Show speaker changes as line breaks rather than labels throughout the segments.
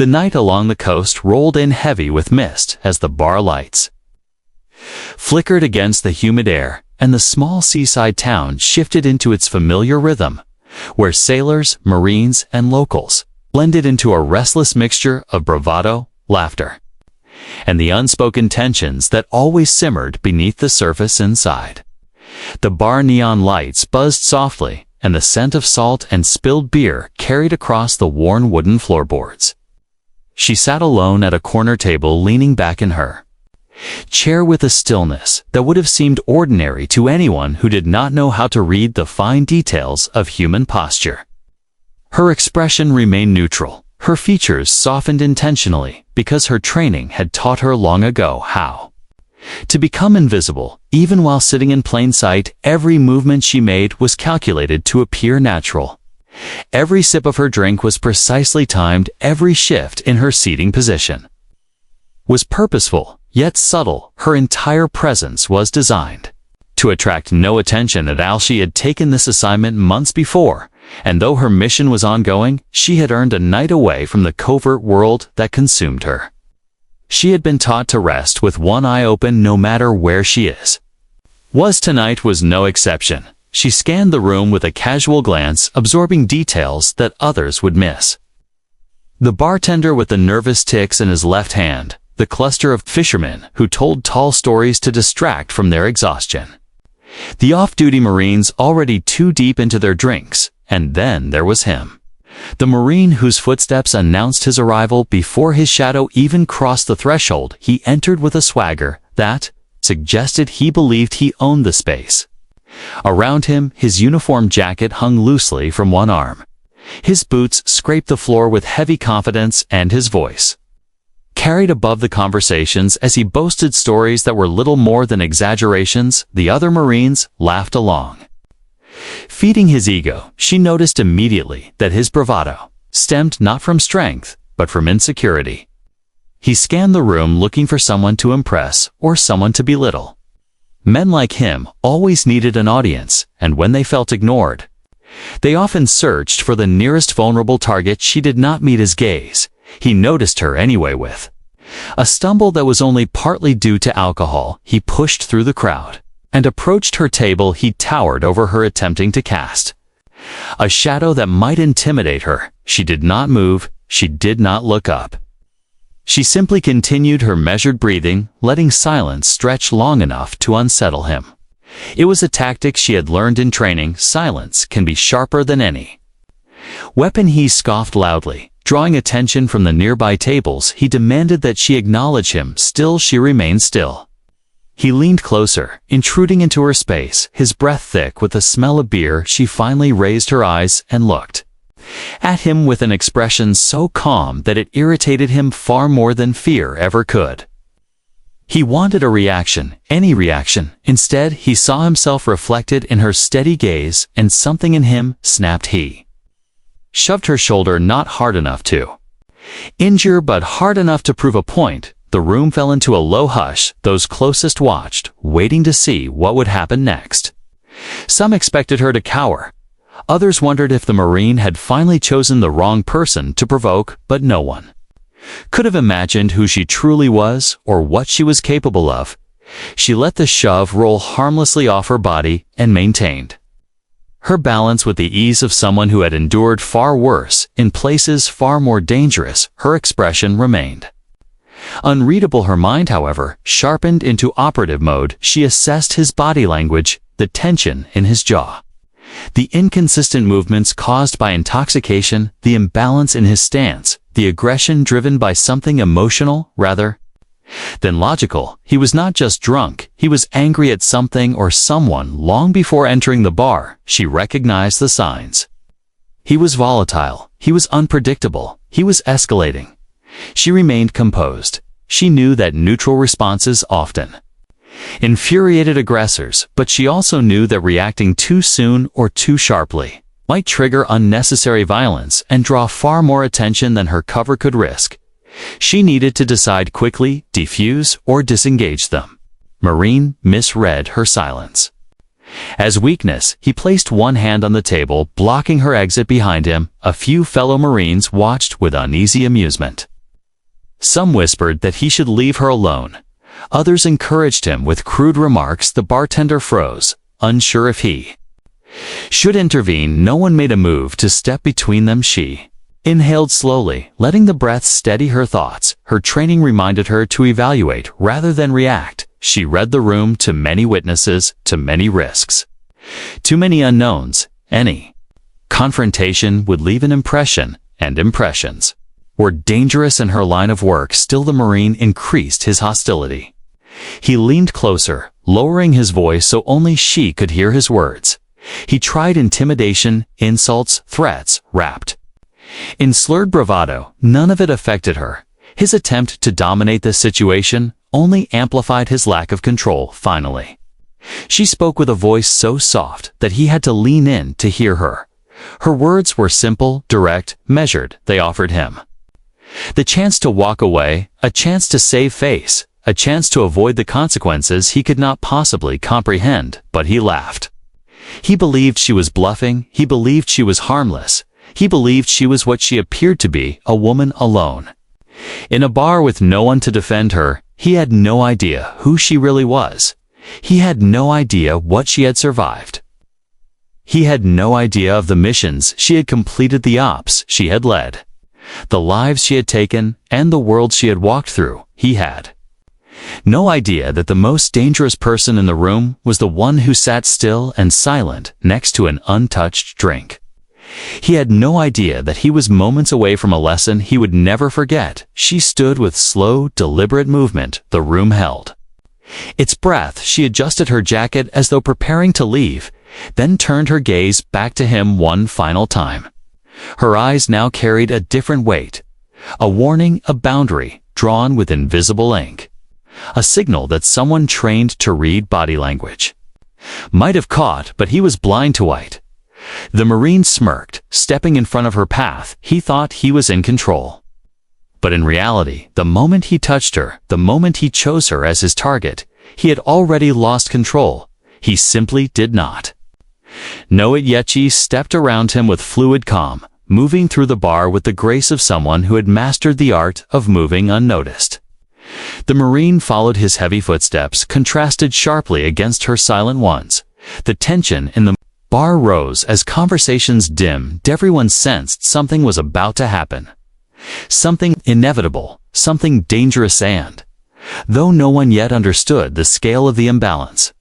The night along the coast rolled in heavy with mist as the bar lights flickered against the humid air, and the small seaside town shifted into its familiar rhythm, where sailors, marines, and locals blended into a restless mixture of bravado, laughter, and the unspoken tensions that always simmered beneath the surface inside. The bar neon lights buzzed softly, and the scent of salt and spilled beer carried across the worn wooden floorboards. She sat alone at a corner table, leaning back in her chair with a stillness that would have seemed ordinary to anyone who did not know how to read the fine details of human posture. Her expression remained neutral, her features softened intentionally because her training had taught her long ago how to become invisible. Even while sitting in plain sight, every movement she made was calculated to appear natural. Every sip of her drink was precisely timed, every shift in her seating position was purposeful, yet subtle. Her entire presence was designed to attract no attention at all. She had taken this assignment months before, and though her mission was ongoing, she had earned a night away from the covert world that consumed her. She had been taught to rest with one eye open no matter where she is. Tonight was no exception. She scanned the room with a casual glance, absorbing details that others would miss. The bartender with the nervous tics in his left hand, the cluster of fishermen who told tall stories to distract from their exhaustion, the off-duty Marines already too deep into their drinks, and then there was him, the Marine whose footsteps announced his arrival before his shadow even crossed the threshold. He entered with a swagger that suggested he believed he owned the space. Around him, his uniform jacket hung loosely from one arm. His boots scraped the floor with heavy confidence, and his voice carried above the conversations as he boasted stories that were little more than exaggerations. The other Marines laughed along. Feeding his ego, she noticed immediately that his bravado stemmed not from strength, but from insecurity. He scanned the room looking for someone to impress or someone to belittle. Men like him always needed an audience, and when they felt ignored, they often searched for the nearest vulnerable target. She did not meet his gaze. He noticed her anyway with a stumble that was only partly due to alcohol. He pushed through the crowd and approached her table. He towered over her, attempting to cast a shadow that might intimidate her. She did not move. She did not look up. She simply continued her measured breathing, letting silence stretch long enough to unsettle him. It was a tactic she had learned in training. Silence can be sharper than any weapon. He scoffed loudly, drawing attention from the nearby tables. He demanded that she acknowledge him. Still she remained still. He leaned closer, intruding into her space, his breath thick with the smell of beer. She finally raised her eyes and looked at him with an expression so calm that it irritated him far more than fear ever could. He wanted a reaction, any reaction. Instead, he saw himself reflected in her steady gaze, and something in him snapped. He shoved her shoulder, not hard enough to injure, but hard enough to prove a point. The room fell into a low hush. Those closest watched, waiting to see what would happen next. Some expected her to cower. Others wondered if the Marine had finally chosen the wrong person to provoke, but no one could have imagined who she truly was or what she was capable of. She let the shove roll harmlessly off her body and maintained her balance with the ease of someone who had endured far worse, in places far more dangerous. Her expression remained unreadable. Her mind, however, sharpened into operative mode. She assessed his body language, the tension in his jaw, the inconsistent movements caused by intoxication, the imbalance in his stance, the aggression driven by something emotional rather than logical. He was not just drunk, he was angry at something or someone. Long before entering the bar, she recognized the signs. He was volatile, he was unpredictable, he was escalating. She remained composed. She knew that neutral responses often infuriated aggressors, but she also knew that reacting too soon or too sharply might trigger unnecessary violence and draw far more attention than her cover could risk. She needed to decide quickly, defuse or disengage them. Marine misread her silence as weakness. He placed one hand on the table, blocking her exit behind him. A few fellow Marines watched with uneasy amusement. Some whispered that he should leave her alone. Others encouraged him with crude remarks. The bartender froze, unsure if he should intervene. No one made a move to step between them. She inhaled slowly, letting the breath steady her thoughts. Her training reminded her to evaluate rather than react. She read the room: too many witnesses, too many risks, too many unknowns. Any confrontation would leave an impression, and impressions were dangerous in her line of work. Still, the Marine increased his hostility. He leaned closer, lowering his voice so only she could hear his words. He tried intimidation, insults, threats, wrapped in slurred bravado. None of it affected her. His attempt to dominate the situation only amplified his lack of control. Finally, she spoke with a voice so soft that he had to lean in to hear her. Her words were simple, direct, measured. They offered him the chance to walk away, a chance to save face, a chance to avoid the consequences he could not possibly comprehend. But he laughed. He believed she was bluffing. He believed she was harmless. He believed she was what she appeared to be, a woman alone in a bar with no one to defend her. He had no idea who she really was. He had no idea what she had survived. He had no idea of the missions she had completed, the ops she had led, the lives she had taken, and the world she had walked through. He had no idea that the most dangerous person in the room was the one who sat still and silent next to an untouched drink. He had no idea that he was moments away from a lesson he would never forget. She stood with slow, deliberate movement the room held its breath. She adjusted her jacket as though preparing to leave, then turned her gaze back to him one final time. Her eyes now carried a different weight, a warning, a boundary drawn with invisible ink, a signal that someone trained to read body language might have caught, but he was blind to it. The Marine smirked, stepping in front of her path. He thought he was in control. But in reality, the moment he touched her, the moment he chose her as his target, he had already lost control. He simply did not know it yet. She stepped around him with fluid calm, moving through the bar with the grace of someone who had mastered the art of moving unnoticed. The Marine followed his heavy footsteps, contrasted sharply against her silent ones. The tension in the bar rose as conversations dimmed. Everyone sensed something was about to happen. Something inevitable, something dangerous, and though no one yet understood the scale of the imbalance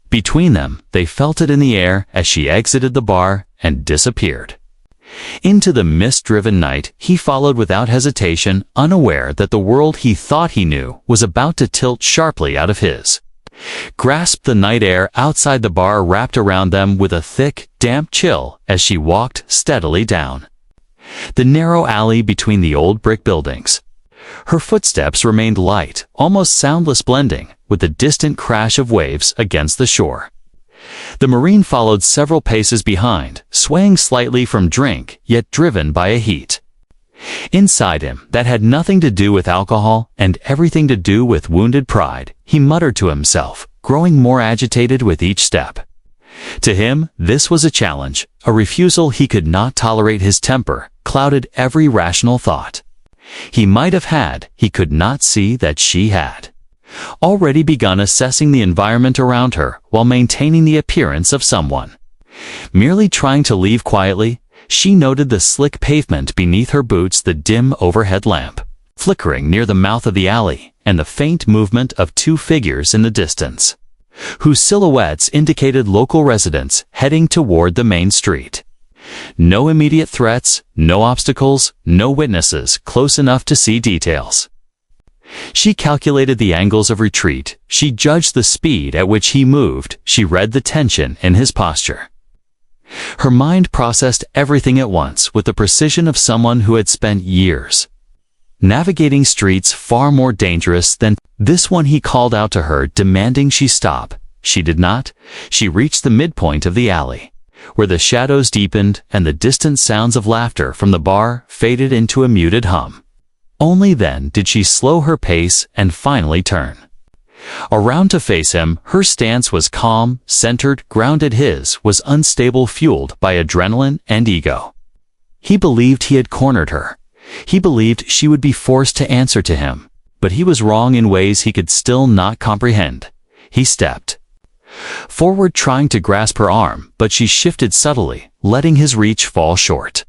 between them, they felt it in the air as she exited the bar and disappeared into the mist-driven night. He followed without hesitation, unaware that the world he thought he knew was about to tilt sharply out of his grasp. The night air outside the bar wrapped around them with a thick, damp chill as she walked steadily down the narrow alley between the old brick buildings. Her footsteps remained light, almost soundless, blending with the distant crash of waves against the shore. The Marine followed several paces behind, swaying slightly from drink, yet driven by a heat inside him that had nothing to do with alcohol and everything to do with wounded pride. He muttered to himself, growing more agitated with each step. To him, this was a challenge, a refusal he could not tolerate. His temper clouded every rational thought he might have had. He could not see that she had already begun assessing the environment around her while maintaining the appearance of someone merely trying to leave quietly. She noted the slick pavement beneath her boots, the dim overhead lamp flickering near the mouth of the alley, and the faint movement of two figures in the distance, whose silhouettes indicated local residents heading toward the main street. No immediate threats, no obstacles, no witnesses close enough to see details. She calculated the angles of retreat. She judged the speed at which he moved. She read the tension in his posture. Her mind processed everything at once with the precision of someone who had spent years navigating streets far more dangerous than this one. He called out to her, demanding she stop. She did not. She reached the midpoint of the alley, where the shadows deepened and the distant sounds of laughter from the bar faded into a muted hum. Only then did she slow her pace and finally turn around to face him. Her stance was calm, centered, grounded. His was unstable, fueled by adrenaline and ego. He believed he had cornered her. He believed she would be forced to answer to him, but he was wrong in ways he could still not comprehend. He stepped forward, trying to grasp her arm, but she shifted subtly, letting his reach fall short.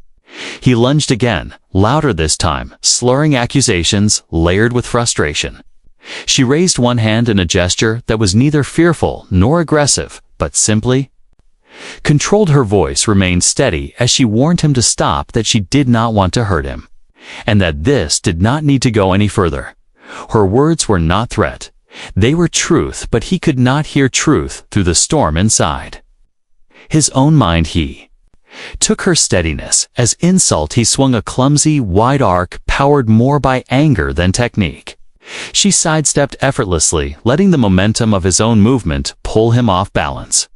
He lunged again, louder this time, slurring accusations layered with frustration. She raised one hand in a gesture that was neither fearful nor aggressive, but simply controlled. Her voice remained steady as she warned him to stop, that she did not want to hurt him, and that this did not need to go any further. Her words were not threat. They were truth, but he could not hear truth through the storm inside his own mind. He took her steadiness as insult. He swung a clumsy, wide arc, powered more by anger than technique. She sidestepped effortlessly, letting the momentum of his own movement pull him off balance.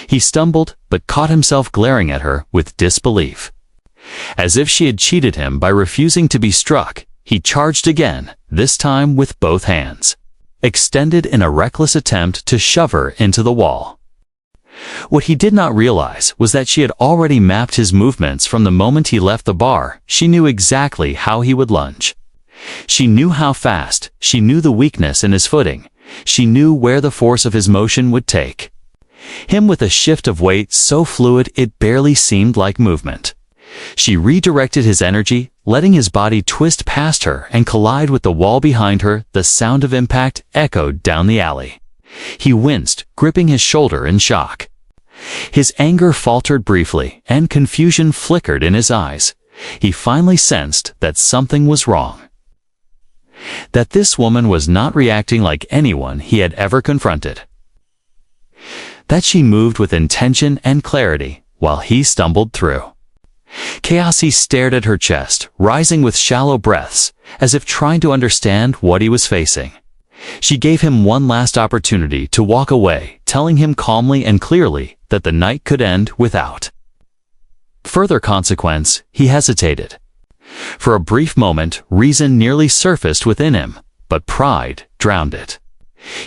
He stumbled, but caught himself glaring at her with disbelief. As if she had cheated him by refusing to be struck, he charged again, this time with both hands extended in a reckless attempt to shove her into the wall. What he did not realize was that she had already mapped his movements from the moment he left the bar. She knew exactly how he would lunge. She knew how fast, she knew the weakness in his footing, she knew where the force of his motion would take him, with a shift of weight so fluid it barely seemed like movement. She redirected his energy, letting his body twist past her and collide with the wall behind her. The sound of impact echoed down the alley. He winced, gripping his shoulder in shock. His anger faltered briefly, and confusion flickered in his eyes. He finally sensed that something was wrong. That this woman was not reacting like anyone he had ever confronted. That she moved with intention and clarity, while he stumbled through chaos. He stared at her chest, rising with shallow breaths, as if trying to understand what he was facing. She gave him one last opportunity to walk away, telling him calmly and clearly that the night could end without further consequence. He hesitated. For a brief moment, reason nearly surfaced within him, but pride drowned it.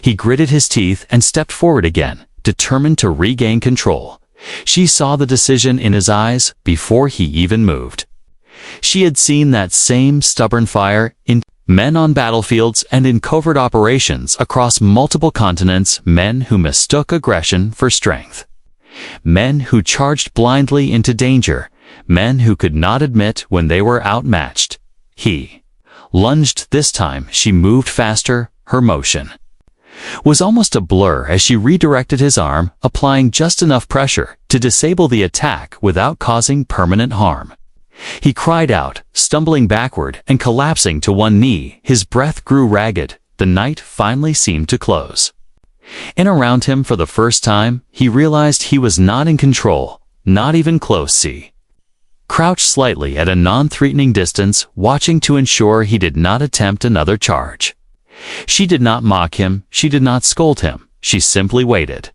He gritted his teeth and stepped forward again, determined to regain control. She saw the decision in his eyes before he even moved. She had seen that same stubborn fire in men on battlefields and in covert operations across multiple continents, men who mistook aggression for strength. Men who charged blindly into danger, men who could not admit when they were outmatched. He lunged this time. She moved faster, her motion was almost a blur as she redirected his arm, applying just enough pressure to disable the attack without causing permanent harm. He cried out, stumbling backward and collapsing to one knee. His breath grew ragged. The night finally seemed to close in around him. For the first time, he realized he was not in control, not even close. He crouched slightly at a non-threatening distance, watching to ensure he did not attempt another charge. She did not mock him, she did not scold him, she simply waited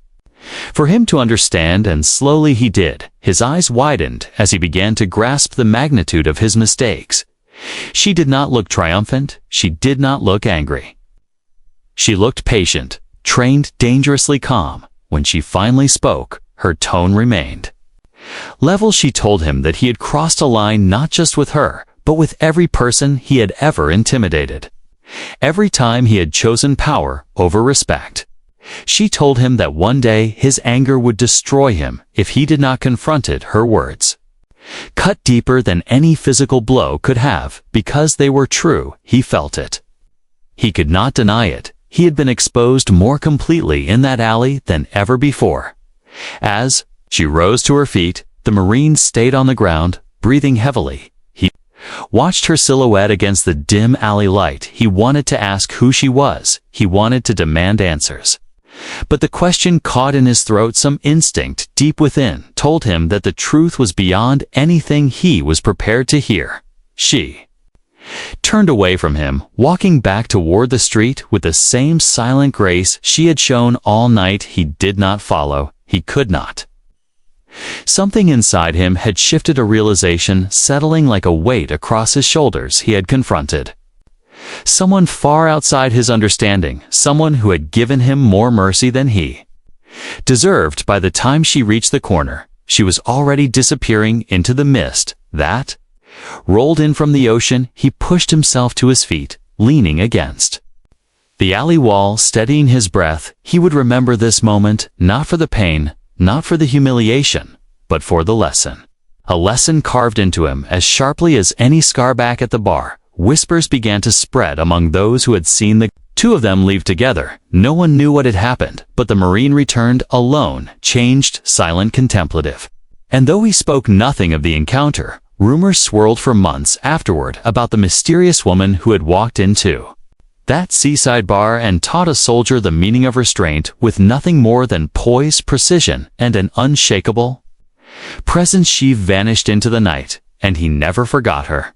for him to understand, and slowly he did. His eyes widened as he began to grasp the magnitude of his mistakes. She did not look triumphant, she did not look angry. She looked patient, trained, dangerously calm. When she finally spoke, her tone remained level. She told him that he had crossed a line not just with her, but with every person he had ever intimidated. Every time he had chosen power over respect. She told him that one day his anger would destroy him if he did not confront it. Her words cut deeper than any physical blow could have, because they were true. He felt it. He could not deny it. He had been exposed more completely in that alley than ever before. As she rose to her feet, the Marine stayed on the ground, breathing heavily. He watched her silhouette against the dim alley light. He wanted to ask who she was. He wanted to demand answers. But the question caught in his throat. Some instinct deep within told him that the truth was beyond anything he was prepared to hear. She turned away from him, walking back toward the street with the same silent grace she had shown all night. He did not follow. He could not. Something inside him had shifted, a realization settling like a weight across his shoulders. He had confronted someone far outside his understanding, someone who had given him more mercy than he deserved. By the time she reached the corner, she was already disappearing into the mist that Rolled in from the ocean, he pushed himself to his feet, leaning against the alley wall, steadying his breath. He would remember this moment, not for the pain, not for the humiliation, but for the lesson. A lesson carved into him as sharply as any scar. Back at the bar, whispers began to spread among those who had seen the two of them leave together. No one knew what had happened, but the Marine returned alone, changed, silent, contemplative. And though he spoke nothing of the encounter, rumors swirled for months afterward about the mysterious woman who had walked into that seaside bar and taught a soldier the meaning of restraint with nothing more than poise, precision, and an unshakable presence. She vanished into the night, and he never forgot her.